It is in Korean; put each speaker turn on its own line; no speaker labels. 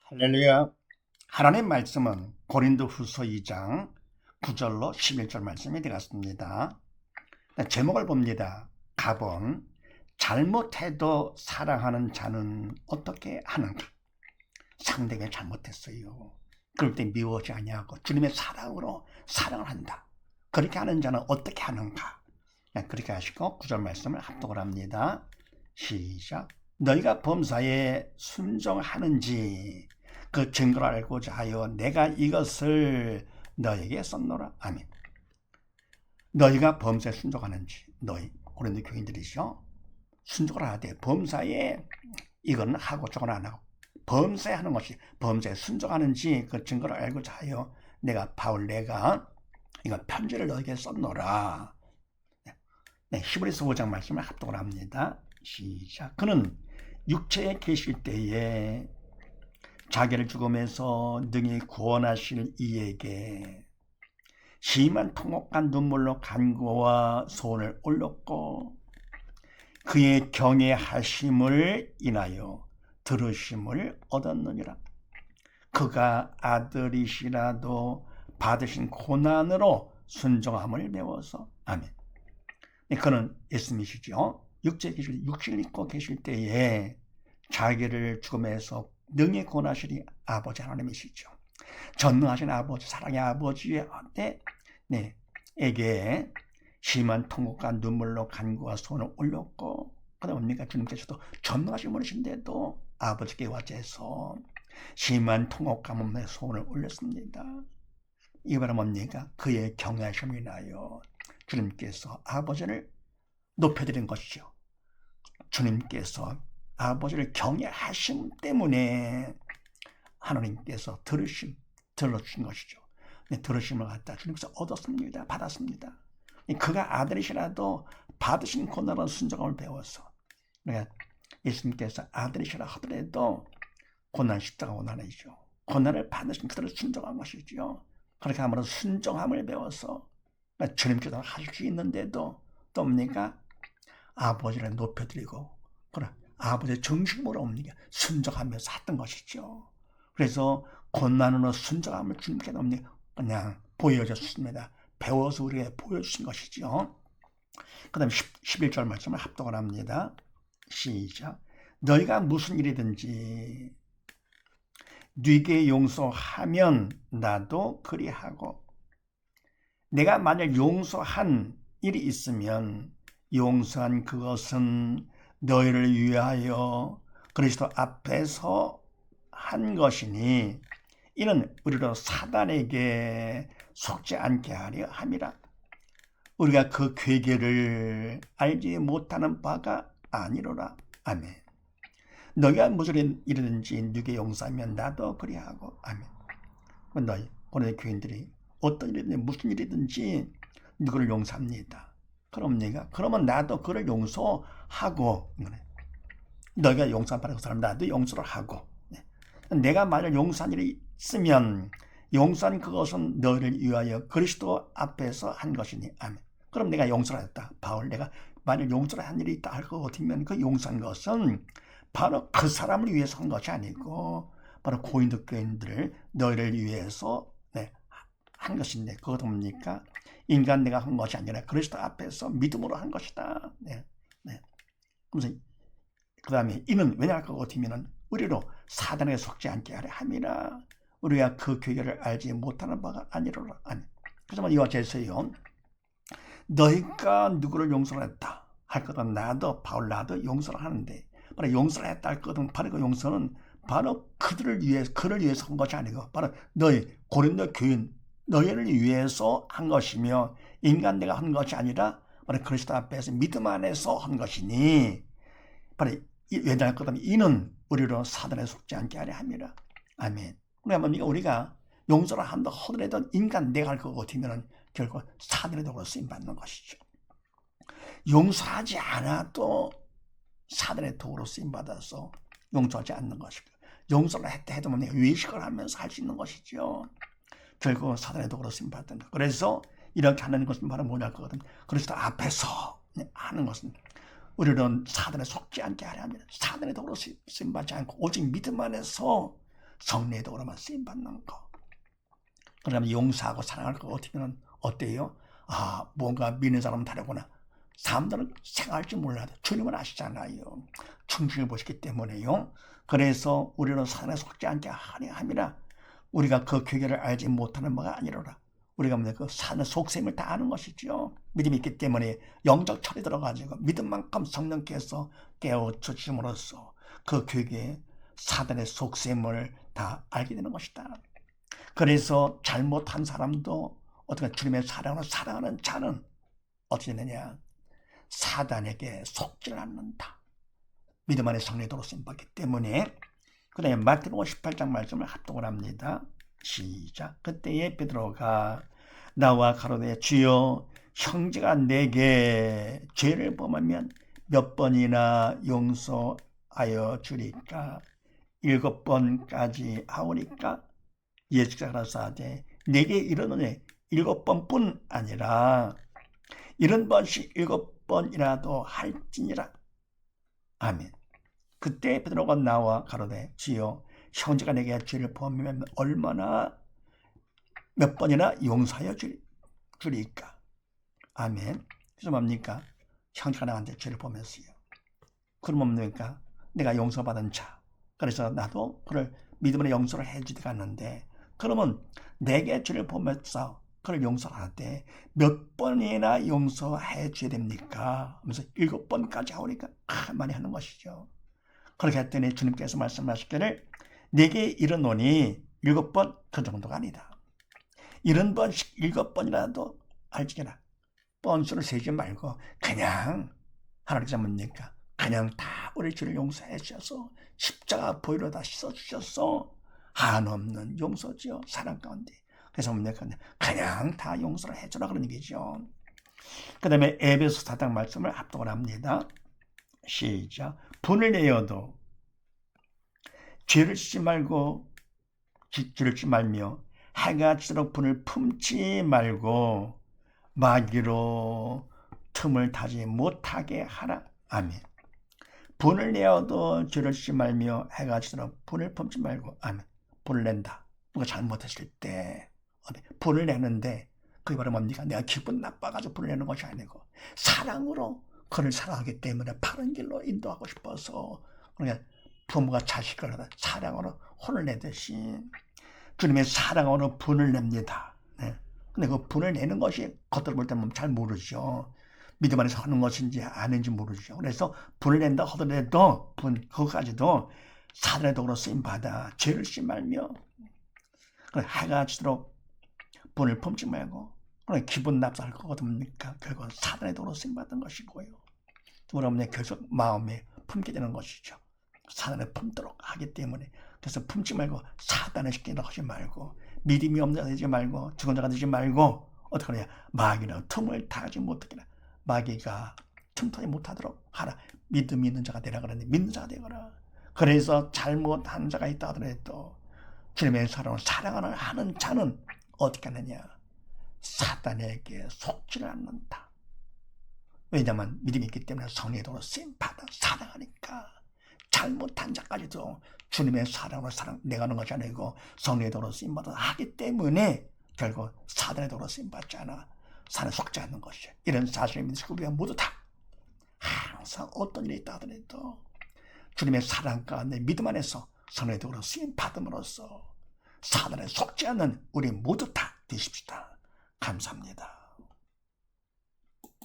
할렐루야. 하나님 말씀은 고린도후서 2장 9절로 11절 말씀이 되었습니다. 제목을 봅니다. 갑은 잘못해도 사랑하는 자는 어떻게 하는가? 상대가 잘못했어요. 그럴 때 미워하지 아니하고 주님의 사랑으로 사랑을 한다. 그렇게 하는 자는 어떻게 하는가? 그렇게 하시고 9절 말씀을 합독을 합니다. 시작. 너희가 범사에 순종하는지 그 증거를 알고자 하여 내가 이것을 너에게 썼노라. 아멘. 너희가 범사에 순종하는지, 너희 고린도 교인들이죠. 순종을 하되 범사에 이거는 하고 저건 안 하고 범사에 하는 것이 범사에 순종하는지 그 증거를 알고자 하여 내가 이거 편지를 너에게 썼노라. 네, 히브리서 5장 말씀을 합독을 합니다. 시작. 그는 육체에 계실 때에 자기를 죽음에서 능히 구원하실 이에게 심한 통곡과 눈물로 간구와 소원을 올렸고 그의 경외하심을 인하여 들으심을 얻었느니라. 그가 아들이시라도 받으신 고난으로 순종함을 배워서. 아멘. 그는 예수님이시죠. 육신을 입고 계실 때에 자기를 죽음에서 능히 구원하시니 아버지 하나님이시죠. 전능하신 아버지, 사랑의 아버지한테 에게 심한 통곡과 눈물로 간구와 소원을 올렸고, 그다음 뭡니까? 주님께서도 전능하신 분이신데도 아버지께 와제해서 심한 통곡과 몸의 소원을 올렸습니다. 이 말은 뭡니까? 그의 경외하심을 인하여 주님께서 아버지를 높여드린 것이죠. 주님께서 아버지를 경외하심 때문에 하나님께서 들어주신 것이죠. 들으심을 갖다 주님께서 얻었습니다. 받았습니다. 그가 아들이시라도 받으신 고난은 순종함을 배워서, 그러니까 예수님께서 아들이시라 하더라도 고난 십자가 고난이죠. 고난을 받으신 그들을 순종한 것이죠. 그렇게 함으로 순종함을 배워서 주님께서 하실 수 있는데도 또 뭡니까? 아버지를 높여드리고 그래 아버지의 정식으로 옵니까? 순종하면서 했던 것이죠. 그래서 고난으로 순종함을 주님께서 그냥 보여줬습니다. 배워서 우리에게 보여주신 것이죠. 그 다음에 11절 말씀을 합독을 합니다. 시작. 너희가 무슨 일이든지 네게 용서하면 나도 그리하고 내가 만약 용서한 일이 있으면 용서한 그것은 너희를 위하여 그리스도 앞에서 한 것이니 이는 우리로 사단에게 속지 않게 하려 함이라. 우리가 그 괴계를 알지 못하는 바가 아니로라. 아멘. 너희가 무슨 일이든지 누게 용서하면 나도 그리하고. 아멘. 너희 오늘 교인들이 어떤 일이든지 무슨 일이든지 누구를 용서합니다. 그러면 나도 그를 용서하고, 너희가 용서받은 그 사람 나도 용서를 하고, 내가 만약 용서한 일이 있으면 용서한 그것은 너희를 위하여 그리스도 앞에서 한 것이니. 아멘. 그럼 내가 용서를 했다. 바울 내가 만약 용서를 한 일이 있다 할 것 같으면 그 용서한 것은 바로 그 사람을 위해서 한 것이 아니고 바로 고린도 교인들 너희를 위해서 한 것인데, 그것도 뭡니까? 인간 내가 한 것이 아니라 그리스도 앞에서 믿음으로 한 것이다. 그래서 그 다음에 이는 왜냐 할 것 같으면 우리로 사단에 속지 않게 하려 함이라. 우리가 그 교회를 알지 못하는 바가 아니로라. 그래서 이와 제세요. 너희가 누구를 용서했다 할 것은 나도 바울 나도 용서를 하는데, 바로 용서를 했다 할 것은 바로 그 용서는 바로 그를 위해서 한 것이 아니고 바로 너희 고린도 교인 너희를 위해서 한 것이며 인간 내가 한 것이 아니라 바로 그리스도 앞에서 믿음 안에서 한 것이니 바로 왜냐 할 것 하면 이는 우리로 사단에 속지 않게 하려 함이라. 아멘. 그러니까 우리가 용서를 한다 하더라도 인간 내가 할 것 같으면 결국 사단의 도구로 쓰임받는 것이죠. 용서하지 않아도 사단의 도구로 쓰임받아서 용서하지 않는 것이고, 용서를 했다 해도 외식을 하면서 할 수 있는 것이죠. 결국 사단의 도구로 쓰임받는 것. 그래서 이렇게 하는 것은 바로 뭐냐 하거든. 그리스도 앞에서 하는 것은 우리는 사단에 속지 않게 하려 합니다. 사단의 도구로 쓰임받지 않고 오직 믿음 안에서 성령의 도로만 쓰임받는 거. 그러면 용서하고 사랑할 거 어떻게 하면 어때요? 아, 뭔가 믿는 사람은 다르구나. 사람들은 생각할지 몰라도 주님은 아시잖아요. 충신을 보시기 때문에요. 그래서 우리는 사단에 속지 않게 하려 함이라. 우리가 그 교계를 알지 못하는 바가 아니로라. 우리가 그 사는 속셈을 다 아는 것이죠. 믿음이 있기 때문에 영적 철이 들어가지고 믿은 만큼 성령께서 깨워주심으로써 그 교계에 사단의 속셈을 다 알게 되는 것이다. 그래서 잘못한 사람도 어떻게 주님의 사랑으로 사랑하는 자는 어떻게 되느냐? 사단에게 속지를 않는다. 믿음 안에 성령의 도로 쓰임받기 때문에. 그 다음에 마태복음 18장 말씀을 합독을 합니다. 시작. 그때에 베드로가 나와 가로되 주여 형제가 내게 죄를 범하면 몇 번이나 용서하여 주리까? 7번까지 하오리까? 예수께서 가라사대 내게 이르노니 7번뿐 아니라 70번씩 7번이라도 할지니라. 아멘. 그때 베드로가 나와 가로되 주여 형제가 내게 죄를 범하면 얼마나 몇 번이나 용서하여 주리까? 아멘. 그래서 뭡니까? 형제가 나한테 죄를 범했어요. 그러면 뭡니까? 내가 용서받은 자. 그래서 나도 그를 믿음으로 용서를 해주게 갔는데, 그러면 내게 죄를 범했어. 그를 용서하되 몇 번이나 용서해 줘야 됩니까? 하면서 7번까지 하오니까 많이 하는 것이죠. 그렇게 했더니 주님께서 말씀하시기를 내게 이르노니 7번 그 정도가 아니다. 70번씩 7번이라도 할지니라. 번수를 세지 말고 그냥 하나님께서 뭡니까? 그냥 다 우리 죄를 용서해 주셔서 십자가 보혈로 다 씻어주셔서 한없는 용서지요. 사랑 가운데. 그래서 뭡니까? 그냥 다 용서를 해주라 그런 얘기죠. 그 다음에 에베소 4장 말씀을 합독을 합니다. 시작. 분을 내어도 죄를 짓지 말고 죄를 짓지 말며 해가 지도록 분을 품지 말고 마귀로 틈을 타지 못하게 하라. 아멘. 분을 내어도 죄를 짓지 말며 해가 지도록 분을 품지 말고. 아멘. 분을 낸다. 누가 잘못했을 때 분을 내는데 그게 바로 뭡니까? 내가 기분 나빠가지고 분을 내는 것이 아니고 사랑으로 그를 사랑하기 때문에 바른 길로 인도하고 싶어서, 그러니까 부모가 자식을 하다 사랑으로 혼을 내듯이 주님의 사랑으로 분을 냅니다. 네. 근데 그 분을 내는 것이 겉으로 볼 때는 잘 모르죠. 믿음 안에서 하는 것인지 아닌지 모르죠. 그래서 분을 낸다 하더라도 그거까지도 사단의 도구로 쓰임받아 죄를 짓지 말며 해가 지도록 분을 품지 말고 기분 나빠할 거거든요. 결국 사단의 도구로 쓰임받은 것이고요. 여러분의 계속 마음에 품게 되는 것이죠. 사단을 품도록 하기 때문에. 그래서 품지 말고 사단을 시키려고 하지 말고 믿음이 없는 자가 되지 말고 죽은 자가 되지 말고 어떻게 하냐? 마귀는 틈을 타지 못하게 마귀가 틈타지 못하도록 하라. 믿음이 있는 자가 되라 그러는데 믿는 자가 되거라. 그래서 잘못한 자가 있다 하더라도 주님의 사랑을 사랑하는 자는 어떻게 하느냐? 사단에게 속지를 않는다. 왜냐하면 믿음이 있기 때문에 성령의 도로 쓰임받아 사랑하니까. 잘못한 자까지도 주님의 사랑으로 내가 하는 것이 아니고 성령의 도로 쓰임받아 하기 때문에 결국 사단의 도로 쓰임받지 않아. 사단에 속지 않는 것이죠. 이런 사실을 믿는 우리가 모두 다 항상 어떤 일이 있다 하더라도 주님의 사랑 가운데 믿음 안에서 성령의 도로 쓰임받음으로써 사단에 속지 않는 우리 모두 다 되십시다. 감사합니다.